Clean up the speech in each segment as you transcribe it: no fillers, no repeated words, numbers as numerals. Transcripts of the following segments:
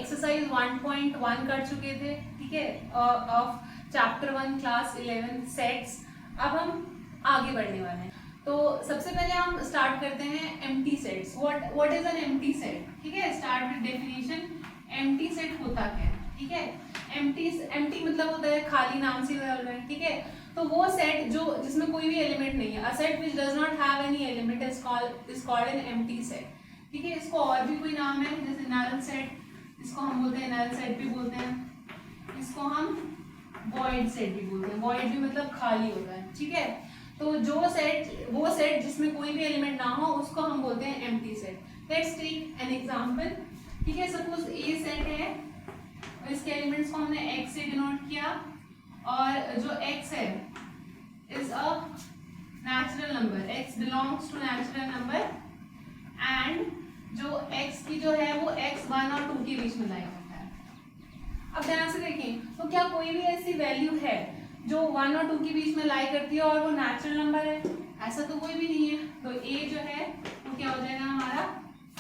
Exercise 1.1 कर चुके थे, ठीक है, ऑफ चैप्टर 1 क्लास 11 सेट्स। अब हम आगे बढ़ने वाले हैं। तो सबसे पहले हम स्टार्ट करते हैं empty sets. What is an empty set, ठीक है। Start with definition. Empty set होता क्या है, ठीक है। एम्प्टी मतलब होता है खाली, नाम से है, ठीक है। तो वो सेट जो जिसमें कोई भी एलिमेंट नहीं है, a set which does not have any element is called an empty set, ठीक है। इसको और भी कोई नाम है, जैसे नल सेट, इसको हम बोलते हैं नल सेट भी बोलते हैं, इसको हम वॉइड सेट भी बोलते हैं। वॉइड भी मतलब खाली होता है, ठीक है। तो वो सेट जिसमें कोई भी एलिमेंट ना हो उसको हम बोलते हैं empty set. Let's take an example, ठीक है। सपोज ए सेट है और इसके एलिमेंट्स को हमने x से डिनोट किया, और जो x है is a natural number, x belongs to natural number, and जो x की जो है वो x 1 और 2 के बीच में लाई होता है। अब ध्यान से देखें, तो क्या कोई भी ऐसी वैल्यू है जो 1 और 2 के बीच में लाई करती है और वो नेचुरल नंबर है? ऐसा तो कोई भी नहीं है। तो a जो है वो क्या हो जाएगा हमारा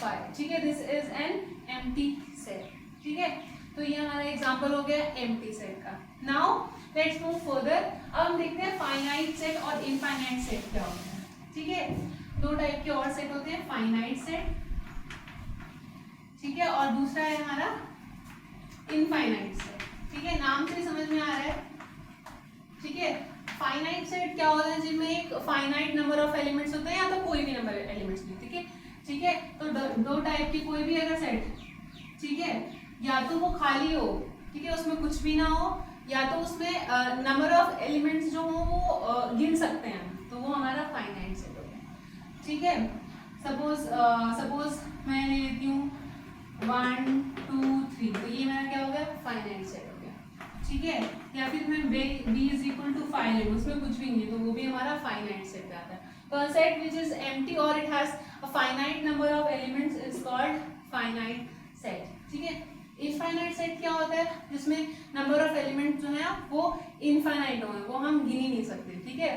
5, ठीक है। This is an empty set, ठीक है। तो ये हमारा एग्जांपल हो गया एम्प्टी सेट का। Now let's move further. अब हम देखते हैं फाइनाइट सेट और इनफाइनाइट सेट क्या होता है, ठीक है। दो टाइप के और सेट होते हैं, फाइनाइट सेट, ठीक है, और दूसरा है हमारा इनफाइनाइट सेट, ठीक है। नाम से समझ में आ रहा है, ठीक है। फाइनाइट सेट क्या होता है, जिनमें एक फाइनाइट नंबर ऑफ एलिमेंट्स होते हैं या तो कोई भी नंबर एलिमेंट्स नहीं, ठीक है, ठीक है। तो दो टाइप की कोई भी अगर सेट, ठीक है, या तो वो खाली हो, ठीक है, उसमें कुछ भी ना हो, या तो उसमें नंबर ऑफ एलिमेंट्स जो हो वो गिन सकते हैं, तो वो हमारा फाइनाइट सेट हो गया, ठीक है। सपोज मैं लेती हूँ 1 2 3, तो ये मेरा क्या हो गया फाइनाइट सेट हो गया, ठीक है। या फिर मैं b इज इक्वल टू 5 ले, उसमें कुछ भी नहीं है, तो वो भी हमारा फाइनाइट सेट आता है। तो a set which is empty or it has a finite number of elements is called finite set, ठीक है। इनफाइनाइट सेट क्या होता है, जिसमें नंबर ऑफ एलिमेंट जो है वो इनफाइनाइट हो, वो हम गिन ही नहीं सकते, ठीक है।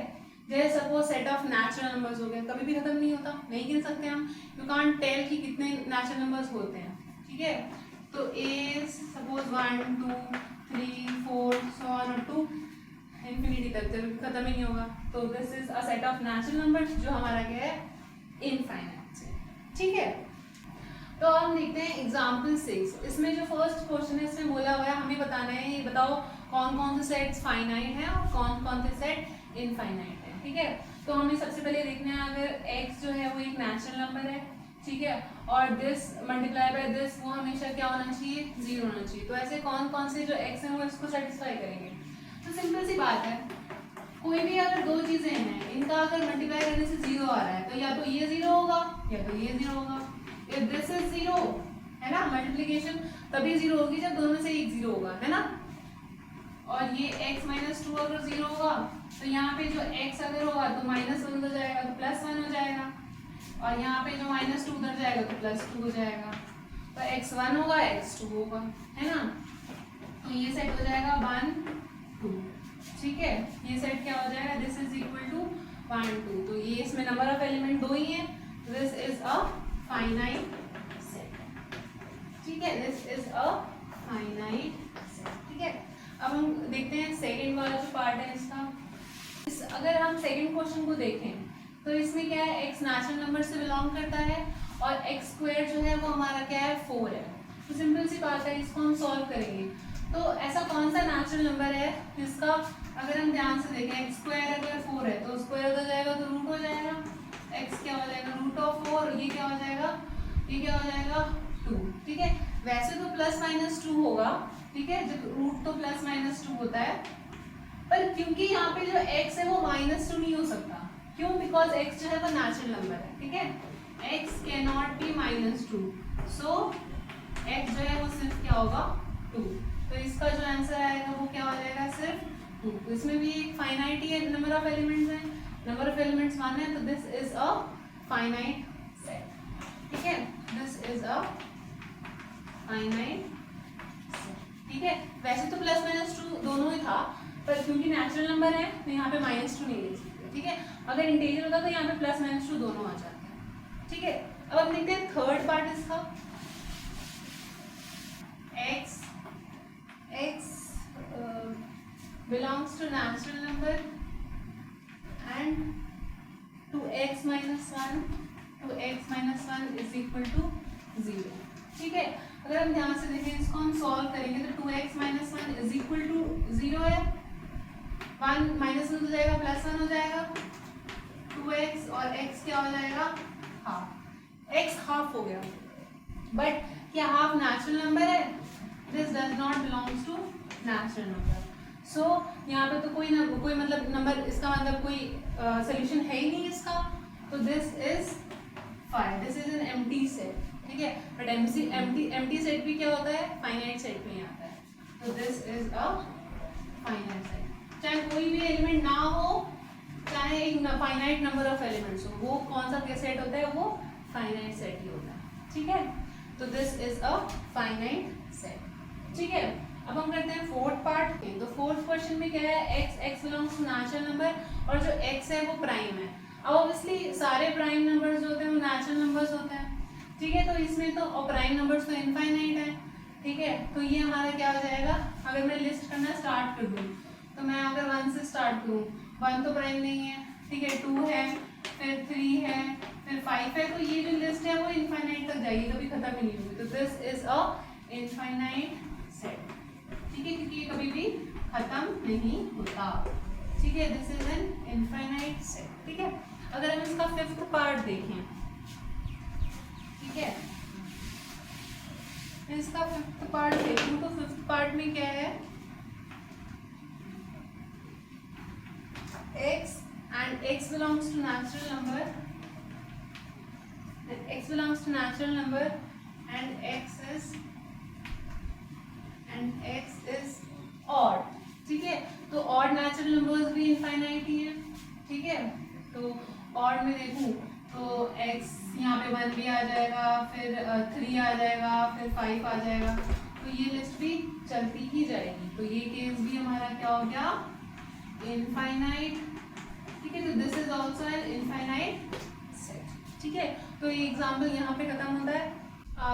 जैसे suppose set of natural numbers हो गया, कभी भी खत्म नहीं होता, नहीं गिन सकते हम, यू कांट टेल कि कितने नेचुरल नंबर्स होते हैं, ठीक है। तो ए suppose 1 2 3 4 so on up to infinity तक, जब खत्म ही नहीं होगा, तो this is a set of natural numbers जो हमारा क्या है इनफाइनाइट सेट, ठीक है। तो हम देखते हैं एग्जाम्पल 6। इसमें जो फर्स्ट क्वेश्चन है इसमें बोला हुआ है हमें बताना है, ये बताओ कौन कौन से सेट्स फाइनाइट हैं और कौन कौन से सेट इनफाइनाइट हैं, ठीक है। तो हमें सबसे पहले देखना है, अगर x जो है वो एक नेचुरल नंबर है, ठीक है, और दिस मल्टीप्लाई बाय दिस वो हमेशा क्या होना चाहिए 0 होना चाहिए। तो ऐसे कौन कौन से जो x है वो इसको सेटिस्फाई करेंगे। तो सिंपल सी बात है, कोई भी अगर दो चीजें हैं इनका अगर मल्टीप्लाई करने से 0 आ रहा है, तो या तो ये 0 होगा या तो ये 0 होगा। If this is 0 है ना, मल्टीप्लिकेशन तभी 0 होगी जब दोनों में से एक 0 होगा, है ना। और ये x माइनस 2 अगर 0 होगा तो यहाँ पे जो x अगर होगा तो -1 हो जाएगा तो +1 हो जाएगा, और यहाँ पे जो -2 उधर जाएगा तो +2 हो जाएगा। तो x1 होगा x2 होगा, है ना। तो ये सेट हो जाएगा 1 2, ठीक है। ये सेट क्या हो जाएगा, दिस इज इक्वल टू 1 2, तो ये इसमें नंबर ऑफ एलिमेंट 2 ही है, this is a finite set, ठीक है। This is a finite set, ठीक है। अब हम देखते हैं सेकंड वाला जो पार्ट है इसका। अगर हम सेकंड क्वेश्चन को देखें तो इसमें क्या है, x नेचुरल नंबर से बिलोंग करता है और x स्क्वायर जो है वो हमारा क्या है 4 है। तो सिंपल सी बात है, इसको हम सॉल्व करेंगे। तो ऐसा कौन सा नेचुरल नंबर है जिसका अगर हम ध्यान से देखें x स्क्वायर अगर 4 है तो स्क्वायर हो जाएगा तो रूट हो जाएगा, x क्या हो जाएगा रूट ऑफ 4, ये क्या हो जाएगा 2, ठीक है। वैसे तो +-2 होगा, ठीक है, जब रूट तो +-2 होता है, पर क्योंकि यहाँ पे जो x है वो -2 नहीं हो सकता, क्यों, बिकॉज x जो है वो नेचुरल नंबर है, ठीक है। x can not be -2, so x जो है वो सिर्फ क्या होगा 2। तो इसका जो आंसर आएगा वो क्या हो जाएगा सिर्फ 2। तो इसमें भी एक फाइनाइट ही है, नंबर ऑफ एलिमेंट्स है, नंबर ऑफ एलिमेंट्स 1 है, तो this is a finite set, ठीक है। This is a finite set, ठीक है। वैसे तो +-2 दोनों ही था, पर क्योंकि नेचुरल नंबर है तो यहाँ पे -2 नहीं ले सकते, ठीक है। अगर इंटीजर होता तो यहाँ पे +-2 दोनों आ जाते हैं, ठीक है। अब हम देखते हैं थर्ड पार्ट इसका। x belongs to natural number and 2x minus 1 is equal to 0. ठीक है, अगर हम ध्यान से देखें इसको हम सॉल्व करेंगे तो 2x minus 1 is equal to 0 है, 1 माइनस 1 हो जाएगा प्लस 1 हो जाएगा, 2x और x क्या हो जाएगा हाफ, x हाफ हो गया। बट क्या हाफ नेचुरल नंबर है? This does not belongs to natural number. So यहाँ पे तो कोई मतलब नंबर, इसका मतलब कोई सोल्यूशन है ही नहीं इसका, तो this is 5, this is an empty set. ठीक है, बट एम्प्टी सेट भी क्या होता है? फाइनाइट सेट में आता है। तो this is a finite set. चाहे कोई भी एलिमेंट ना हो, चाहे एक फाइनाइट नंबर ऑफ एलिमेंट्स हो, वो कौन सा सेट होता है? वो फाइनाइट सेट ही होता है। ठीक है, तो this is a finite set. ठीक है, अब हम करते हैं फोर्थ पार्ट। तो फोर्थ क्वेश्चन में क्या है? x belongs to natural number और जो x है वो प्राइम है। अब ऑब्वियसली सारे प्राइम नंबर्स जो होते हैं वो नेचुरल नंबर्स होते हैं। ठीक है, तो इसमें तो और प्राइम नंबर्स तो इनफाइनाइट है। ठीक है, तो ये हमारा क्या हो जाएगा? अगर मैं लिस्ट करना स्टार्ट कर दूँ तो मैं अगर 1 से स्टार्ट करूँ, 1 तो प्राइम नहीं है। ठीक है, 2 है, फिर 3 है, फिर 5 है, तो ये जो लिस्ट है वो इनफाइनाइट तक जाएगी, कभी खत्म ही नहीं होगी। तो this is a infinite set. ठीक है, क्योंकि ये कभी भी खत्म नहीं होता। ठीक है, this is an infinite set. ठीक है, अगर हम इसका फिफ्थ पार्ट देखें, ठीक है, इसका फिफ्थ पार्ट देखें तो फिफ्थ पार्ट में क्या है? x and x belongs to natural number, x belongs to natural number and x is odd। ठीक है, तो odd natural numbers भी इनफाइनाइट ही है। ठीक है, तो odd में देखूं तो x यहाँ पे 1 भी आ जाएगा, फिर 3 आ जाएगा, फिर 5 आ जाएगा, तो ये लिस्ट भी चलती ही जाएगी। तो ये केस भी हमारा क्या हो गया? इनफाइनाइट। ठीक है, तो this is also an infinite set. ठीक है, तो ये एग्जाम्पल यहाँ पे खत्म होता है।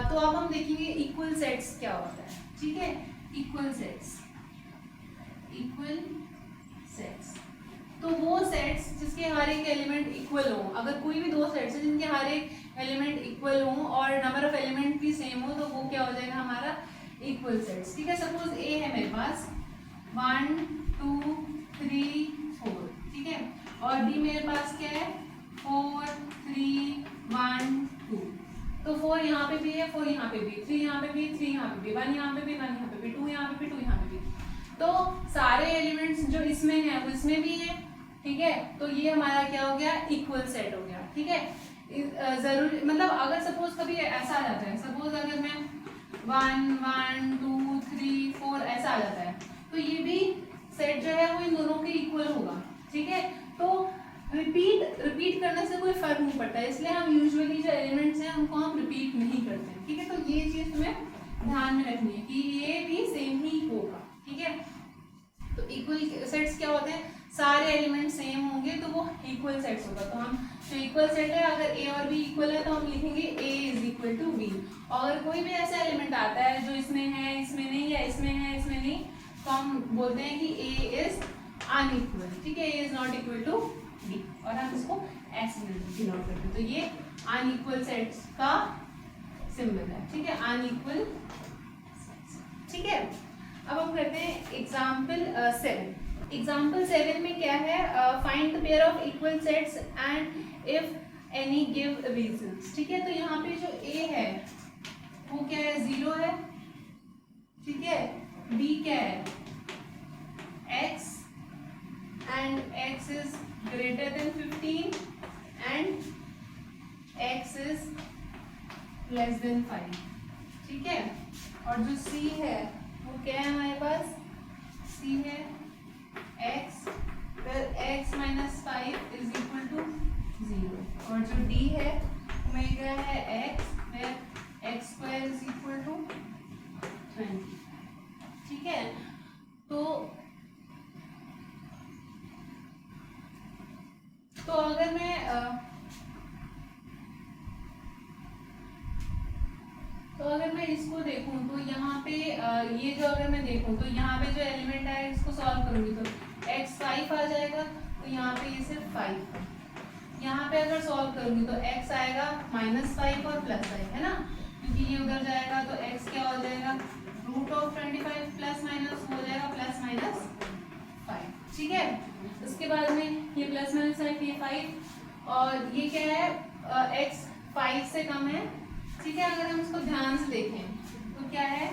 तो अब हम देखेंगे इक्वल सेट्स क्या होता है। ठीक है, इक्वल सेट्स तो वो सेट्स जिसके हर एक एलिमेंट इक्वल हो। अगर कोई भी दो सेट्स हैं जिनके हर एक एलिमेंट इक्वल हो और नंबर ऑफ एलिमेंट भी सेम हो, तो वो क्या हो जाएगा हमारा? Equal sets. ठीक है, सपोज ए है मेरे पास 1 2 3 4। ठीक है, और बी मेरे पास क्या है? 4 3 1 2। तो 4 यहाँ पे भी है, 4 यहाँ पे भी, 3 यहाँ पे भी, 3 यहाँ पे भी, 1 यहाँ पे भी, 1 यहाँ पे भी, 2 यहाँ पे भी, 2 यहाँ पे भी। तो सारे एलिमेंट्स जो इसमें है वो इसमें भी है। ठीक है, तो ये हमारा क्या हो गया? इक्वल सेट हो गया। ठीक है, जरूरी मतलब अगर सपोज कभी ऐसा आ जाता है, सपोज अगर मैं 1 1 2 3 4 ऐसा आ जाता है, तो ये भी सेट जो है वो इन दोनों के इक्वल होगा। ठीक है, तो रिपीट करने से कोई फर्क नहीं पड़ता है, इसलिए हम यूजुअली जो एलिमेंट्स हैं उनको हम रिपीट नहीं करते हैं। ठीक है, तो ये चीज हमें ध्यान में रखनी है कि ये भी सेम ही होगा। ठीक है, तो इक्वल सेट्स क्या होते हैं? सारे एलिमेंट सेम होंगे तो वो इक्वल सेट्स होगा। तो हम जो इक्वल सेट है, अगर ए और बी इक्वल है तो हम लिखेंगे ए इज इक्वल टू बी। और अगर कोई भी ऐसा एलिमेंट आता है जो इसमें है इसमें नहीं, या इसमें है इसमें नहीं, तो हम बोलते हैं कि ए इज अनइक्वल। ठीक है, A is not equal to B, और हम इसको ऐसे डिनोट करते हैं। तो ये अनइक्वल सेट्स का सिंबल है। ठीक है, अनइक्वल। ठीक है, अब हम करते हैं एग्जाम्पल 7। एग्जाम्पल 7 में क्या है? Find the pair of equal sets and if any give reasons. ठीक है, तो यहाँ पे जो ए है वो क्या है? 0 है। ठीक है, बी क्या है? x and x is greater than 15 and x is less than 5। ठीक है, और जो c है वो क्या है हमारे पास? c है x, फिर x minus 5 is equal to 0, और जो d है हमें क्या है? x, फिर x square is equal to 20। ठीक है, तो अगर अगर मैं इसको देखूं तो यहाँ पे ये जो अगर मैं देखूं तो यहाँ पे जो एलिमेंट है इसको सॉल्व करूंगी तो x 5 आ जाएगा, तो यहाँ पे ये सिर्फ 5। यहाँ पे अगर सॉल्व करूंगी तो x आएगा -5 और +5 है ना, क्योंकि ये उधर जाएगा तो x क्या हो जाएगा √25 प्लस माइनस हो जाएगा +5। ठीक है, उसके बाद में ये +-5 ये 5 और ये क्या है x 5 से कम है। ठीक है, अगर हम इसको ध्यान से देखें तो क्या है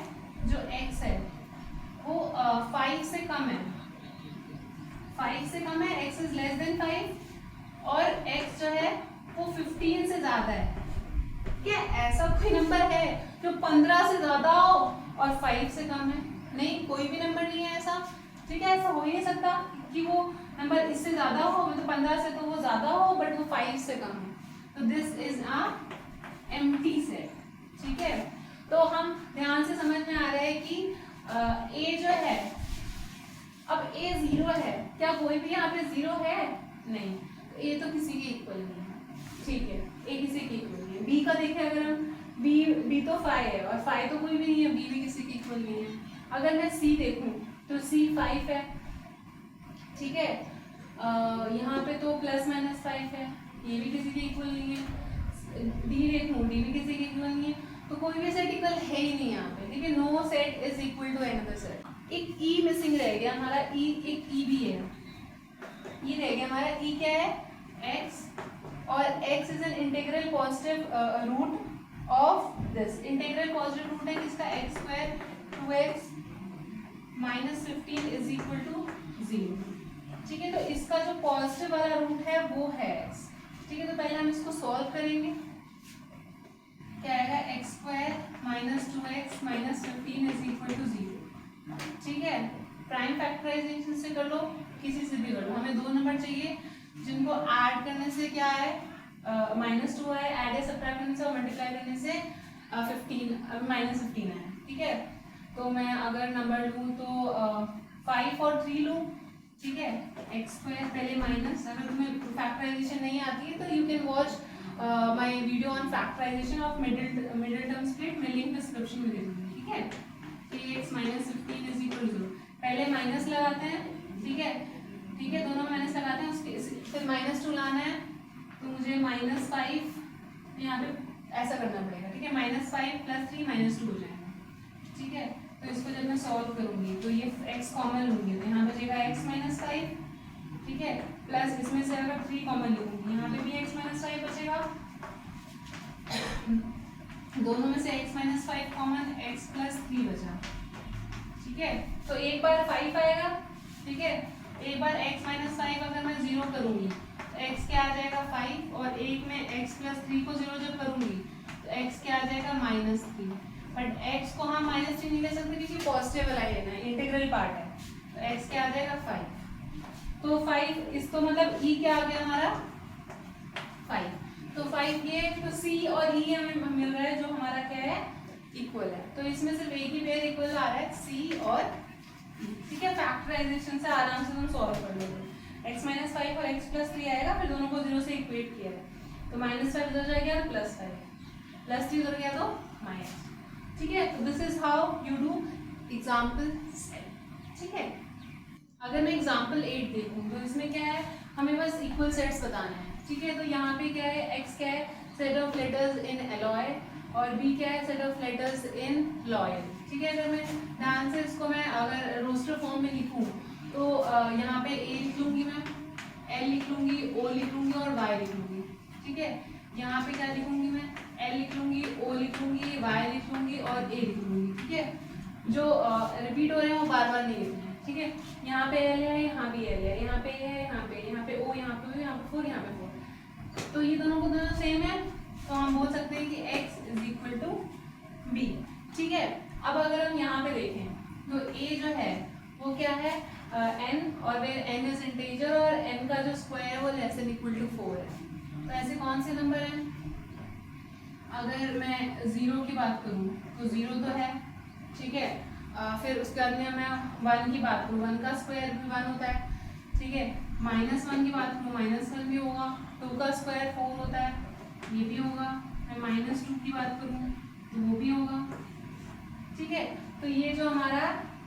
जो x है वो 5 से कम है, 5 से कम है, x इज लेस देन 5 और x जो है वो 15 से ज्यादा है। क्या ऐसा कोई नंबर है जो 15 से ज्यादा हो और 5 से कम है? नहीं, कोई भी नंबर नहीं है ऐसा। ठीक है, ऐसा हो ही नहीं सकता कि वो नंबर इससे ज्यादा हो, मतलब 15 से तो वो ज्यादा हो बट वो 5 से कम है। तो this is a empty set. ठीक है, तो हम ध्यान से समझ में आ रहा है कि a जो है, अब a 0 है, क्या कोई भी यहाँ पे 0 है? नहीं, तो a तो किसी के इक्वल नहीं है। ठीक है, a किसी के इक्वल नहीं है। b का देखें अगर हम, b तो 5 है और 5 तो कोई भी नहीं है, b भी किसी के इक्वल नहीं है। अगर मैं c देखूं तो c 5 है। ठीक है, यहाँ पे तो +-5 है, ये भी किसी के इक्वल नहीं है। डी देखूं, डी भी किसी के इक्वल नहीं है, तो कोई भी सेट इक्वल है ही नहीं यहाँ पे। ठीक है, no set is equal to another set. एक ई मिसिंग रह गया हमारा, ई एक ई भी है, ई रह गया हमारा। ई क्या है? एक्स, और x is an integral positive root of this. Integral positive root है किसका? x² 2x -15 is equal to 0। ठीक है, तो इसका जो पॉजिटिव वाला रूट है वो है x। ठीक है, तो पहले हम इसको सॉल्व करेंगे। क्या आएगा? x² -2x -15 is equal to 0। ठीक है, प्राइम फैक्टराइजेशन से कर लो, किसी से भी कर लो। हमें दो नंबर चाहिए जिनको ऐड करने से क्या है -2 है, ऐड या सब्ट्रैक्ट करने से और मल्टीप्लाई करने से 15 है। ठीक है, तो मैं अगर नंबर लूँ तो 5 और 3 लूँ। ठीक है, x² पहले माइनस, अगर तुम्हें फैक्टराइजेशन नहीं आती है तो you can watch my video on factorisation of middle term split, मैं लिंक डिस्क्रिप्शन में दे दूंगी। ठीक है, x -15 इज इक्वल टू 0। पहले माइनस लगाते हैं। ठीक है, ठीक है, दोनों माइनस लगाते हैं, उसके फिर -2 लाना है तो मुझे -5 यहाँ पे ऐसा करना पड़ेगा। ठीक है, -5 + 3 -2 हो जाएगा। ठीक है, तो इसको जब मैं सॉल्व करूंगी तो ये x कॉमन लूंगी तो यहाँ बचेगा x -5। ठीक है, प्लस इसमें से अगर 3 कॉमन लूंगी यहाँ पे भी x -5 बचेगा। दोनों में से x -5 कॉमन, x + 3 बचा। ठीक है, तो एक बार 5 आएगा। ठीक है, एक बार x -5 अगर मैं 0 करूंगी तो x क्या आ जाएगा 5, और एक में x + 3 को 0 जब करूंगी तो x क्या आ जाएगा -3। बट x को हम -3 नहीं ले सकते क्योंकि पॉजिटिव वाला लेना है, इंटीग्रल पार्ट है, तो x क्या आ जाएगा 5। तो 5 इसको मतलब e क्या आ गया हमारा 5। तो 5 ये, तो c और e हमें मिल रहा है जो हमारा क्या है इक्वल है। तो इसमें सिर्फ एक ही पेयर इक्वल आ रहा है, c और e। ठीक है, फैक्टराइजेशन से आराम से तुम सॉल्व कर लोगे। x -5 और x + 3 आएगा, फिर दोनों को 0 से इक्वेट किया है तो -5 उधर जाएगा और +5 +3 उधर गया तो माइनस। ठीक है, तो this is how you do example 7। ठीक है, अगर मैं एग्जाम्पल 8 देखूँ तो इसमें क्या है, हमें बस इक्वल सेट्स बताने हैं। ठीक है, तो यहाँ पे क्या है, x क्या है set of letters in alloy और b क्या है set of letters in loyal. ठीक है, अगर मैं ध्यान से इसको मैं अगर रोस्टर फॉर्म में लिखूँ तो यहाँ पे a लिख लूँगी, मैं l लिख लूँगी, o लिख लूँगी और y लिख लूँगी। ठीक है, यहाँ पे क्या लिखूंगी मैं, L लिख लूंगी, O लिख लूंगी, Y लिख लूंगी और A लिख लूंगी। ठीक है, जो रिपीट हो रहे हैं वो बार बार नहीं लिखना है। ठीक है, यहाँ पे L है, यहाँ भी L है, यहाँ पे है, यहाँ पे O, यहाँ पे 4, यहाँ पे 4। तो ये दोनों को दोनों सेम है, तो हम बोल सकते हैं कि x is equal to b। ठीक है, अब अगर हम यहाँ पे देखें तो a जो है वो क्या है n, और वे n इज इंटीजर और n का जो स्क्वायर है वो लेस देन इक्वल टू 4 है। तो ऐसे कौन से नंबर हैं? अगर मैं 0 की बात करूँ तो 0 तो है। ठीक है, फिर उसके बाद में मैं 1 की बात करूँ, 1 का स्क्वायर भी 1 होता है। ठीक है, -1 की बात करूँ -1 भी होगा, 2 का स्क्वायर 4 होता है, ये भी होगा। मैं -2 की बात करूँ तो वो भी होगा, ठीक है। तो ये जो हमारा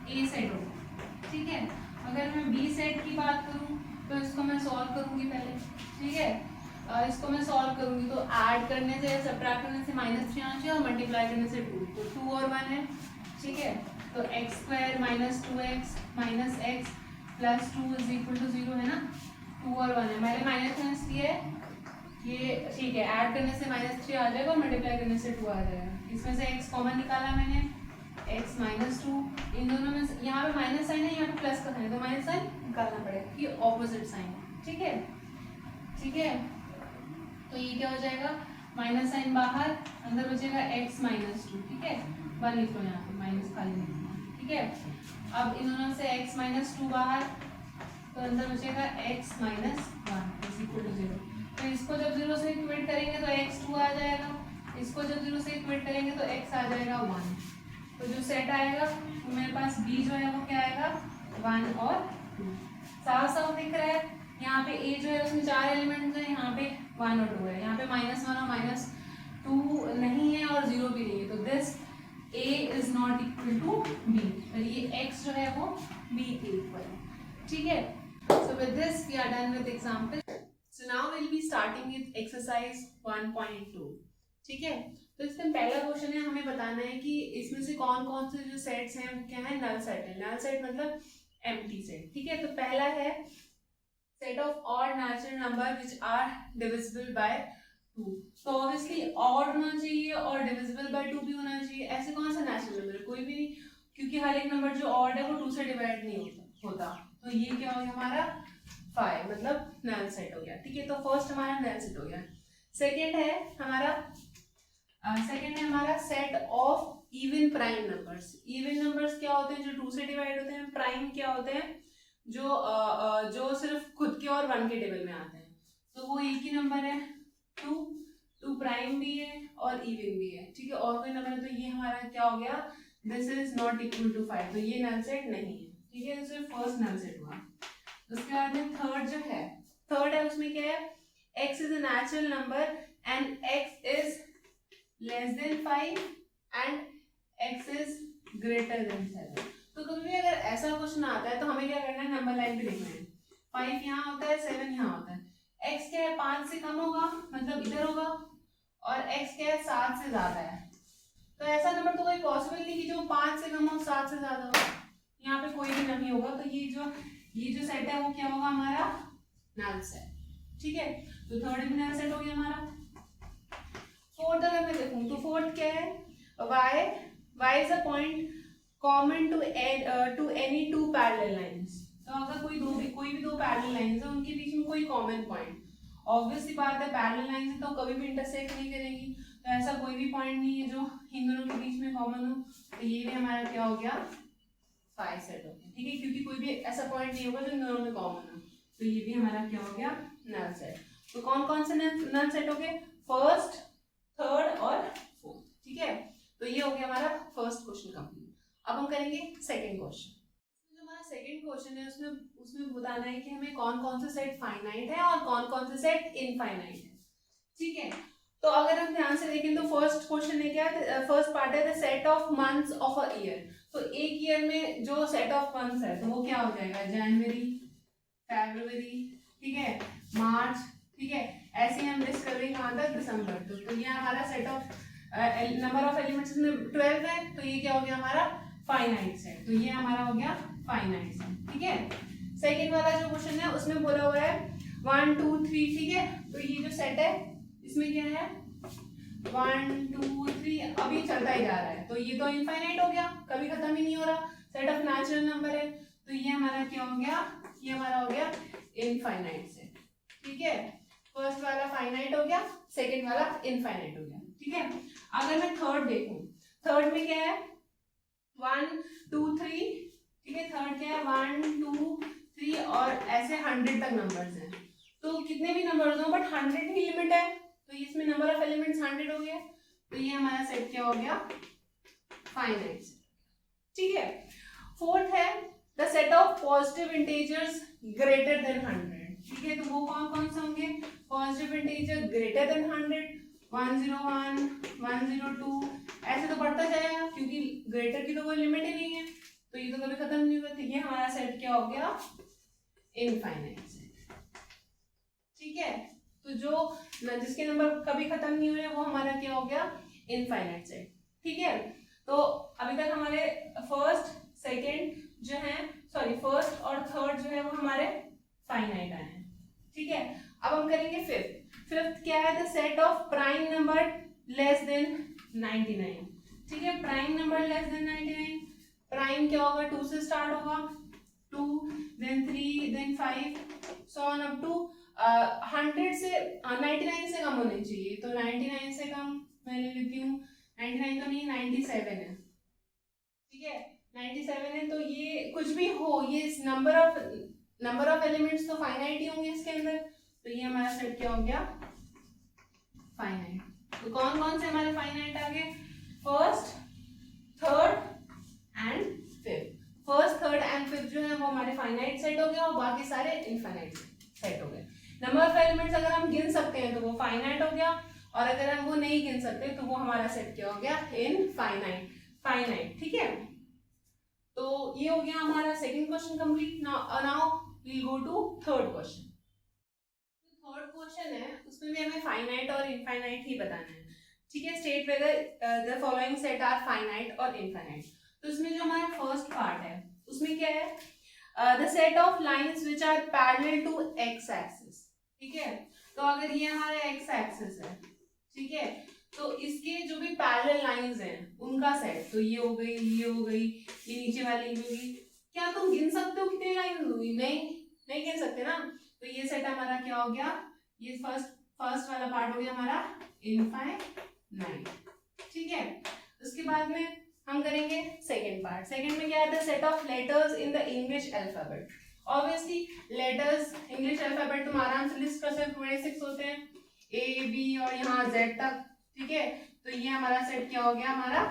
ए सेट होगा, ठीक है। अगर मैं बी सेट की बात करूँ तो इसको मैं सॉल्व करूँगी पहले, ठीक है। इसको मैं सॉल्व करूँगी तो ऐड करने से, सब्ट्रैक्ट करने से -3 आना चाहिए और मल्टीप्लाई करने से 2, तो 2 और 1 है, ठीक है। तो x square minus 2x minus x plus 2 is equal to 0 है ना, 2 और 1 है। मैंने माइनस किया है ये, ठीक है। ऐड करने से -3 आ जाएगा और मल्टीप्लाई करने से 2 आ जाएगा। इसमें से x कॉमन निकाला मैंने, x माइनस 2, इन दोनों में यहाँ पे माइनस साइन है, यहाँ पे प्लस का साइन है, तो माइनस साइन निकालना पड़ेगा, ये ऑपोजिट साइन है, ठीक है, ठीक है। तो ये क्या हो जाएगा, माइनस साइन बाहर, अंदर बचेगा x माइनस 2, ठीक है। 1 लिख लो यहाँ पे, माइनस खाली लिखना, ठीक है। अब इन दोनों से x माइनस 2 बाहर, तो अंदर बचेगा x minus 1 is equal to 0। तो इसको जब 0 से इक्वेट करेंगे तो x 2 आ जाएगा, इसको जब 0 से इक्वेट करेंगे तो x आ जाएगा 1। तो जो सेट आएगा तो मेरे पास b जो है वो क्या आएगा, 1 और 2। साफ साफ दिख रहा है, यहाँ पे a जो है उसमें 4 एलिमेंट्स हैं, यहाँ पे 1 और 2 है, यहाँ पे -1 और -2 नहीं है और 0 भी नहीं है, तो this a is not equal to b, और ये x जो है वो b के इक्वल है, ठीक है। So with this we are done with example. So now will be starting with exercise 1.2, ठीक है। तो इसमें पहला क्वेश्चन है, हमें बताना है कि इसमें से कौन कौन से जो सेट्स हैं वो क्या है, नल सेट है। नल सेट मतलब एम्प्टी सेट, ठीक है। तो पहला है set of odd natural number which are divisible by 2। तो ऑब्वियसली ऑड होना चाहिए और डिविजिबल बाय 2 भी होना चाहिए। ऐसे कौन सा नेचुरल नंबर है, कोई भी नहीं, क्योंकि हर एक नंबर जो ऑड है वो 2 से डिवाइड नहीं होता। तो ये क्या हो गया हमारा 5, मतलब नल सेट हो गया, ठीक है। तो फर्स्ट हमारा नल सेट हो गया। सेकेंड है हमारा set of even prime numbers. Even numbers क्या होते हैं, जो 2 से डिवाइड होते हैं। प्राइम क्या होते हैं, जो सिर्फ खुद के और 1 के टेबल में आते हैं। तो वो एक ही नंबर है 2 प्राइम भी है और इवन भी है, ठीक है। और कोई नंबर है तो ये हमारा क्या हो गया, this is not equal to 5, तो ये नल सेट नहीं है, ठीक है। सिर्फ फर्स्ट नल सेट हुआ। उसके बाद में थर्ड जो है, थर्ड है उसमें क्या है, x is a natural number and x is less than 5 and x is greater than 7। तो कभी भी अगर ऐसा क्वेश्चन आता है तो हमें क्या करना है, नंबर लाइन पे लिखना है। 5 यहाँ होता है, 7 यहाँ होता है। x क्या है, 5 से कम होगा मतलब इधर होगा, और x क्या है 7 से ज्यादा है। तो ऐसा नंबर तो कोई पॉसिबल नहीं कि जो 5 से कम हो 7 से ज्यादा हो, यहाँ पे कोई भी नहीं होगा। तो ये जो सेट है वो क्या होगा हमारा, नल सेट, ठीक है। तो थर्ड भी नल सेट हो गया हमारा। फोर्थ अगर मैं देखूं तो फोर्थ क्या है, y is a point common to any 2 parallel lines. तो अगर कोई भी दो पैरेलल लाइंस है, उनके बीच में कोई कॉमन पॉइंट, ऑब्वियस सी बात है पैरेलल लाइंस है तो कभी भी इंटरसेक्ट नहीं करेंगी, तो ऐसा कोई भी पॉइंट नहीं है जो इन दोनों के बीच में कॉमन हो। तो ये भी हमारा क्या हो गया, 5 सेट हो गया, ठीक है। क्योंकि कोई भी ऐसा पॉइंट नहीं होगा जो इन दोनों में कॉमन हो, तो ये भी हमारा क्या हो गया, नल सेट। तो कौन कौन से नल सेट हो गए, फर्स्ट, थर्ड और फोर्थ, ठीक है। तो ये हो गया हमारा फर्स्ट क्वेश्चन कंप्लीट। अब हम करेंगे सेकंड क्वेश्चन। जो हमारा सेकंड क्वेश्चन है उसमें बताना है कि हमें कौन कौन से सेट फाइनाइट है और कौन कौन से सेट इनफाइनाइट है, ठीक है। तो अगर हम ध्यान से देखें तो फर्स्ट क्वेश्चन है क्या, फर्स्ट पार्ट है the set of months of a year. तो एक ईयर में जो सेट ऑफ मंथ्स है तो वो क्या हो जाएगा, जनवरी, फरवरी, ठीक है, मार्च, ठीक है। ऐसे हम लिस्ट कर रहे हैं कहाँ तक, दिसंबर तक। तो ये हमारा set of number of elements में 12 है, तो ये क्या हो गया हमारा फाइनाइट सेट। तो ये हमारा हो गया फाइनाइट सेट, ठीक है। सेकंड वाला जो क्वेश्चन है उसमें बोला हुआ है 1 2 3, ठीक है। तो ये जो सेट है इसमें क्या है 1 2 3, अभी चलता ही जा रहा है, तो ये तो इनफाइनाइट हो गया, कभी खत्म ही नहीं हो रहा, सेट ऑफ नेचुरल नंबर है। तो ये हमारा क्या हो गया, ये हमारा हो गया इनफाइनाइट सेट, ठीक है। फर्स्ट वाला फाइनाइट हो गया, सेकंड वाला इनफाइनाइट हो गया, ठीक है। अगर मैं थर्ड देखूं, थर्ड में क्या है 1 2 3, ठीक है। थर्ड क्या है 1 2 3 और ऐसे 100 तक नंबर्स हैं। तो कितने भी नंबर्स हो बट 100 ही लिमिट है, तो इसमें नंबर ऑफ एलिमेंट्स 100 हो गया। तो ये हमारा सेट क्या हो गया, फाइनाइट सेट, ठीक है। फोर्थ है the set of positive integers greater than 100, ठीक है। तो वो कौन कौन से होंगे, पॉजिटिव इंटीजर ग्रेटर देन 100, 101, 102 ऐसे तो बढ़ता जाएगा क्योंकि ग्रेटर की तो कोई लिमिट ही नहीं है, तो ये तो कभी खत्म नहीं होगा। तो ये हमारा सेट क्या हो गया, इनफाइनाइट सेट। ठीक है, तो जो जिसके नंबर कभी खत्म नहीं हो रहे वो हमारा क्या हो गया, इनफाइनाइट सेट। ठीक है, तो अभी तक हमारे फर्स्ट सेकेंड जो है, सॉरी फर्स्ट और थर्ड जो है वो हमारे फाइनाइट आए हैं। ठीक है, अब हम करेंगे फिफ्थ। फिफ्थ क्या है, the set of prime number less than 99। ठीक है, prime number less than 99, prime क्या होगा, 2 से स्टार्ट होगा, 2 then 3 then 5 so on up to 100 से 99 से कम होने चाहिए। तो 99 से कम मैं ले लेती हूँ, 99 तो नहीं 97 है। ठीक है, 97 है, तो ये कुछ भी हो, ये नंबर ऑफ एलिमेंट्स तो फाइनाइट ही होंगे इसके अंदर, तो ये हमारा सेट क्या हो गया, फाइनाइट। तो कौन कौन से हमारे फाइनाइट आ गए, first third and fifth. First third and fifth जो है वो हमारे फाइनाइट सेट हो गया और बाकी सारे इनफाइनाइट सेट हो गए। नंबर ऑफ एलिमेंट्स अगर हम गिन सकते हैं तो वो फाइनाइट हो गया, और अगर हम वो नहीं गिन सकते तो वो हमारा सेट क्या हो गया, इनफाइनाइट। ठीक है, तो ये हो गया हमारा second question complete. Now we go to third question. Third question है, उसमें भी हमें फाइनाइट और इनफाइनाइट ही बताना है। ठीक है, state whether the following set are finite और इनफाइनाइट। तो इसमें जो हमारा फर्स्ट पार्ट है उसमें क्या है, the set of lines which are parallel to x axis. ठीक है, तो अगर ये हमारा एक्स एक्सिस है, ठीक है, तो इसके जो भी पैरेलल लाइंस हैं उनका सेट, तो ये हो गई, ये हो गई, ये नीचे वाली होगी। क्या तुम गिन सकते हो कितनी लाइन होगी, नहीं गिन सकते ना। तो ये सेट हमारा क्या हो गया, ये फर्स्ट वाला पार्ट हो गया हमारा इनफाइनाइट। ठीक है, उसके बाद में हम करेंगे सेकेंड पार्ट। सेकेंड में क्या है, the set of letters in the English alphabet. Obviously letters English alphabet तुम आराम से लिस्ट कर सकते, 26 होते हैं, ए बी और यहाँ जेड तक। ठीक है, तो ये हमारा सेट क्या हो गया, हमारा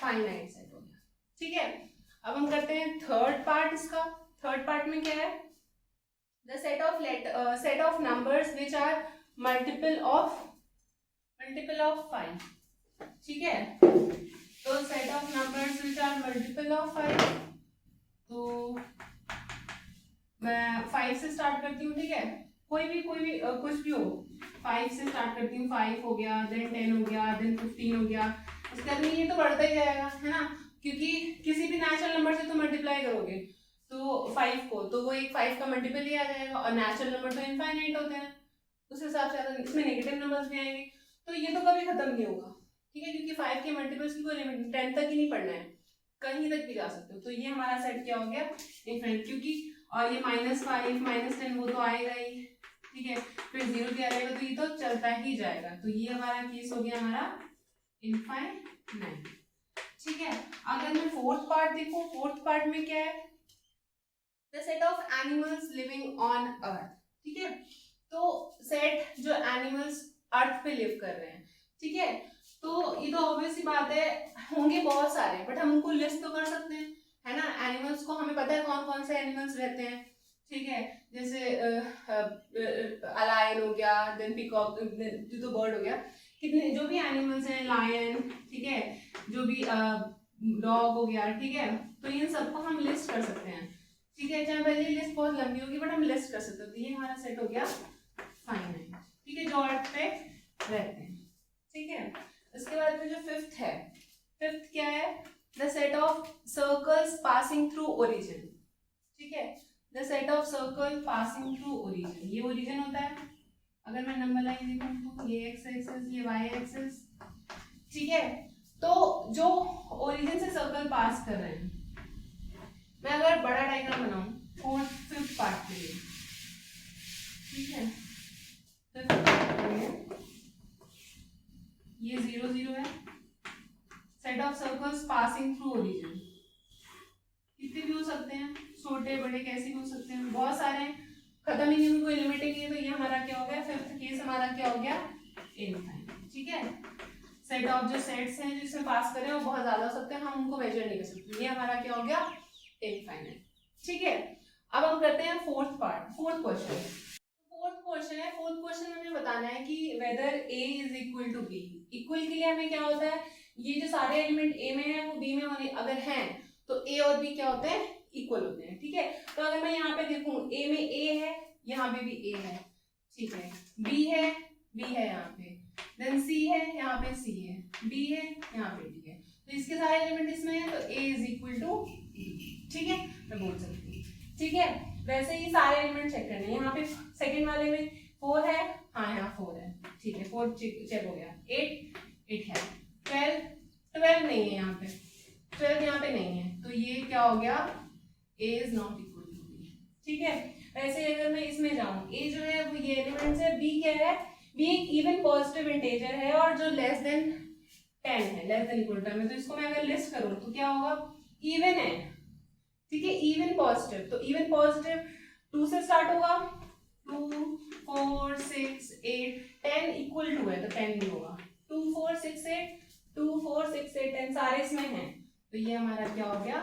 फाइनाइट सेट हो गया। ठीक है, अब हम करते हैं थर्ड पार्ट इसका। थर्ड पार्ट में क्या है, the set of numbers which are multiple of 5। ठीक है, तो set of numbers which are multiple of 5, तो मैं 5 से स्टार्ट करती हूँ। ठीक है, कोई भी कुछ भी हो, 5 से स्टार्ट करती हूँ, 5 हो गया, देन 10 हो गया, देन 15 हो गया। उसके बाद में ये तो बढ़ता ही जाएगा, है ना, क्योंकि किसी भी नेचुरल नंबर से तो मल्टीप्लाई करोगे तो 5 को, तो वो एक 5 का मल्टीपल ही आ जाएगा, और नेचुरल नंबर तो इनफाइनाइट होते हैं, उस हिसाब से अगर इसमें नेगेटिव नंबर्स भी आएंगे तो ये तो कभी खत्म नहीं होगा। ठीक है, क्योंकि 5 के मल्टीपल्स की कोई लिमिट 10 तक ही नहीं पढ़ना है, कहीं तक भी जा सकते हो। तो ये हमारा सेट क्या हो गया, इनफाइनाइट, क्योंकि और ये -5 -10 वो तो आएगा ही। ठीक है, फिर 0 क्या रहेगा, तो ये तो चलता ही जाएगा। तो ये हमारा केस हो गया हमारा इनफाइनाइट। ठीक है, अगर मैं फोर्थ पार्ट देखूं, फोर्थ पार्ट में क्या है, the set of animals living on earth. ठीक है, तो सेट जो एनिमल्स अर्थ पे लिव कर रहे हैं। ठीक है, तो ये तो ऑब्वियस सी बात है, होंगे बहुत सारे, बट हम उनको लिस्ट तो कर सकते हैं, है ना। एनिमल्स को हमें पता है कौन कौन से एनिमल्स रहते हैं। ठीक है, जैसे लायन हो गया, देन पीकॉक, तो बर्ड हो गया, कितने जो भी एनिमल्स हैं, लायन, ठीक है, जो भी डॉग हो गया। ठीक है, तो इन सबको हम लिस्ट कर सकते हैं। ठीक है, चाहे पहले लिस्ट बहुत लंबी होगी बट हम लिस्ट कर सकते हैं। तो ये हमारा सेट हो गया फाइनाइट। ठीक है, जो अर्थ पे रहते हैं। ठीक है, उसके बाद में जो फिफ्थ है, फिफ्थ क्या है, the set of circles passing through origin. ठीक है, the set of circle passing through origin, ये ओरिजिन होता है। अगर मैं नंबर लाइन देखूं तो ये एक्स एक्सिस, ये वाई एक्सिस। ठीक है, तो जो ओरिजिन से सर्कल पास कर रहे हैं, मैं अगर बड़ा डायग्राम बनाऊं फोर्थ फिफ्थ पार्ट के लिए, ठीक है, फिफ्थ पार्ट के लिए ये 0 0 है, set of circles passing through origin, कितने भी हो सकते हैं, छोटे बड़े कैसे भी हो सकते हैं, बहुत सारे हैं, खत्म ही नहीं होंगे, कोई लिमिट ही नहीं है। तो ये हमारा क्या हो गया, फिफ्थ केस हमारा क्या हो गया, इनफाइनाइट। ठीक है, सेट ऑफ जो सेट्स हैं जिसमें पास करें वो बहुत ज्यादा हो सकते हैं, हम उनको मेजर नहीं कर सकते। ये हमारा क्या हो गया, इनफाइनाइट। ठीक है, अब हम करते हैं fourth part, fourth question. Fourth question है, फोर्थ क्वेश्चन में हमें बताना है कि whether A is equal to B. Equal के लिए हमें क्या होता है, ये जो सारे एलिमेंट ए में है वो बी में होने, अगर हैं तो ए और बी क्या होते हैं, इक्वल होते हैं। ठीक है, तो अगर मैं यहाँ पे देखूं ए में ए है, यहाँ पे भी ए है, ठीक है, बी है यहाँ पे, देन सी है, यहाँ पे सी है, डी है, यहाँ पे डी है, तो इसके सारे एलिमेंट इसमें है, तो ए इज इक्वल टू ई। ठीक है, मैं बोल सकती हूँ। ठीक है, वैसे ही सारे एलिमेंट चेक करने हैं। यहाँ पे सेकंड वाले में 4 है, हाँ यहाँ 4 है, ठीक है, 4 चेक हो गया। 8 है, 12 नहीं है, यहाँ पे 12 यहाँ पे नहीं है, तो ये क्या हो गया, a is not equal to b। ठीक है, वैसे अगर मैं इसमें जाऊं, a जो है वो ये एलिमेंट्स है, b क्या है, b एक इवन पॉजिटिव इंटीजर है और जो लेस देन 10 है, लेस देन इक्वल टू में, तो इसको मैं अगर लिस्ट करूं तो क्या होगा, इवन है। ठीक है, इवन पॉजिटिव, तो इवन पॉजिटिव 2 से स्टार्ट होगा, 2 4 6 8 10 इक्वल टू है तो 10 भी होगा, 2 4 6 8 2 4 6 8 10 सारे इसमें हैं, तो ये हमारा क्या हो गया।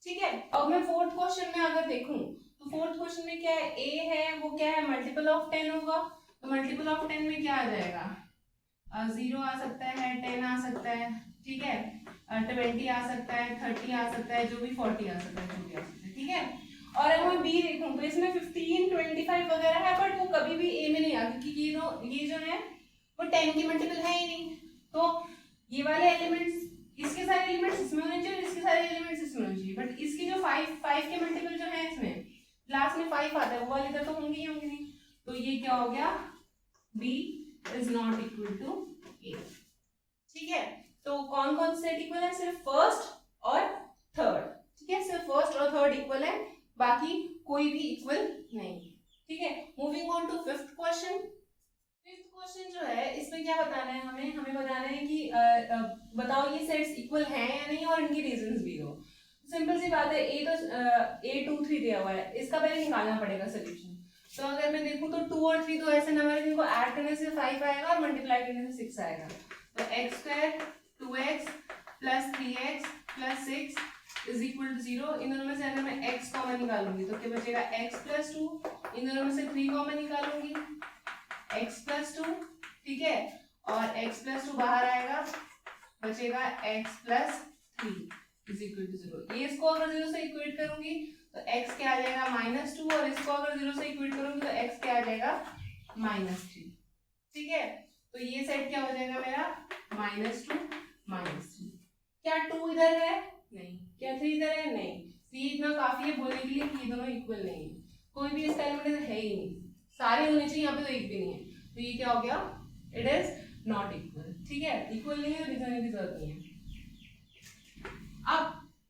ठीक है, अब मैं फोर्थ क्वेश्चन में अगर देखूं तो फोर्थ क्वेश्चन में क्या है, a है वो क्या है, मल्टीपल ऑफ 10 होगा, तो मल्टीपल ऑफ 10 में क्या आ जाएगा, 0 आ सकता है, 10 आ सकता है, ठीक है, 20 आ सकता है, 30 आ सकता है, जो भी 40 आ सकता है, जो भी आ सकता है। ठीक है, और अगर मैं b देखूं तो इसमें 15 25 वगैरह है, बट वो कभी भी a में नहीं आ, क्योंकि ये जो है वो 10 की मल्टीपल है ही नहीं, तो ये वाले एलिमेंट्स, इसके सारे एलिमेंट्स इसमें होने चाहिए, इसके सारे एलिमेंट्स इसमें होने चाहिए, बट इसकी जो 5 के मल्टीपल जो है इसमें लास्ट में 5 आता है, वो वाले इधर तो होंगे ही होंगे नहीं, तो ये क्या हो गया, b is not equal to a। ठीक है, तो कौन कौन से सेट इक्वल है, सिर्फ फर्स्ट और थर्ड। ठीक है, सिर्फ फर्स्ट और थर्ड इक्वल है, बाकी कोई भी इक्वल नहीं। ठीक है, moving on to fifth question. Fifth question जो है इसमें क्या बताना है, हमें बताना है कि बताओ ये सेट्स इक्वल हैं या नहीं और इनकी रीजंस भी दो। सिंपल सी बात है, a 2 3 दिया हुआ है, इसका पहले निकालना पड़ेगा सोल्यूशन। तो अगर मैं देखूं तो 2 और 3 तो ऐसे नंबर है जिनको ऐड करने से 5 आएगा और मल्टीप्लाई करने से 6 आएगा, तो x² 2x + 3x + 6 is equal to 0। इन दोनों में से अगर मैं x कॉमन निकालूंगी तो क्या बचेगा, x + 2, इन दोनों में से 3 कॉमन निकालूंगी, x + 2, ठीक है, और x + 2 बाहर आएगा, बचेगा x + 3 इज इक्वल टू 0। ये इसको अगर 0 से इक्वेट करूंगी तो x क्या आ जाएगा, -2, और इसको अगर 0 से इक्वेट करूंगी तो x क्या आ जाएगा, -3। ठीक है, तो ये सेट क्या हो जाएगा मेरा, -2 -3। क्या 2 इधर है, नहीं, क्या 3 इधर है, नहीं, 3 इतना काफी है बोलने के लिए कि ये दोनों इक्वल नहीं है, कोई भी इसका एलिमेंट है ही नहीं, सारे होने चाहिए, यहाँ पे तो एक भी नहीं है, तो ये क्या हो गया, इट इज नॉट इक्वल। ठीक है, इक्वल नहीं है, रीजन की जरूरत नहीं है। अब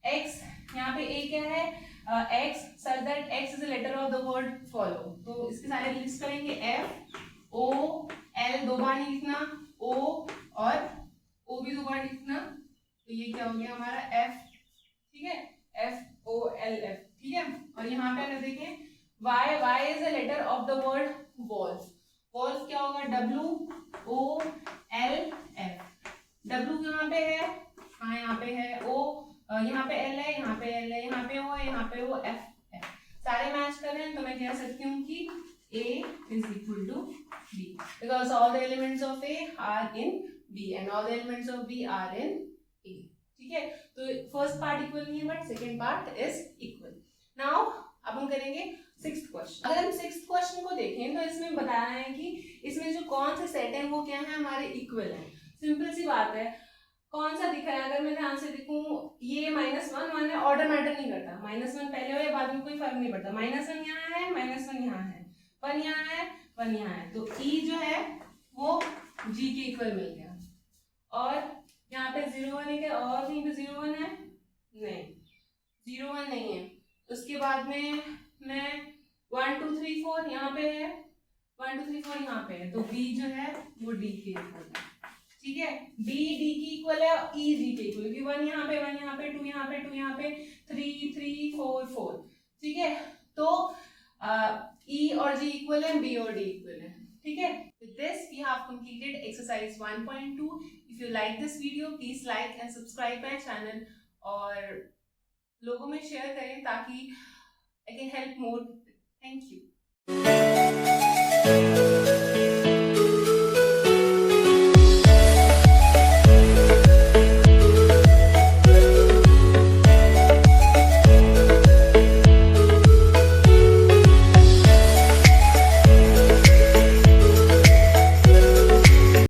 x, यहाँ पे a क्या है, x such that x is a letter of the word follow, तो इसके सारे लिस्ट करेंगे, f o l 2 बार नहीं लिखना, o और o भी 2 बार लिखना, तो ये क्या हो गया हमारा f। ठीक है, f o l f। ठीक है, और यहाँ पे अगर देखें y is a letter of the word wolf, wolf क्या होगा, w o l f, w यहाँ पे है, हाँ यहाँ पे है, o यहाँ पे l है, यहाँ पे l है, यहाँ पे o है, यहाँ पे o f है, सारे मैच कर रहे हैं, तो मैं कह सकती हूँ कि a is equal to b because all the elements of a are in b and all the elements of b are in a। ठीक है, तो फर्स्ट पार्ट इक्वल नहीं है but second part is equal. Now अब हम करेंगे sixth question. अगर हम सिक्स्थ क्वेश्चन को देखें तो इसमें बताया है कि इसमें जो कौन से सेट है वो क्या है, हमारे इक्वल है। सिंपल सी बात है, कौन सा दिख रहा है, अगर मैं ध्यान से देखूं ये -1 है, ऑर्डर मैटर नहीं करता, -1 पहले हो या बाद में कोई फर्क नहीं पड़ता, -1 यहाँ है, -1 यहाँ है, 1 यहाँ है, 1 यहाँ है, तो e जो है वो g के इक्वल मिल गया। और यहाँ पे 0 1 है और कहीं पे 0 1 है, नहीं 0 1 नहीं है। उसके बाद में मैं 1 2 3 4 यहाँ पे है, 1 2 3 4 यहाँ पे है, तो b जो है वो d के इक्वल है। ठीक है, b d की इक्वल है और e g के इक्वल, क्योंकि 1 यहाँ पे 1 यहाँ पे 2 यहाँ पे 2 यहाँ पे 3 3 4 4। ठीक है, तो e और g इक्वल है, b और d इक्वल है। ठीक है, with this we have completed exercise 1.2. if you like this video please like and subscribe my channel और लोगों में शेयर करें ताकि I can help more. Thank you.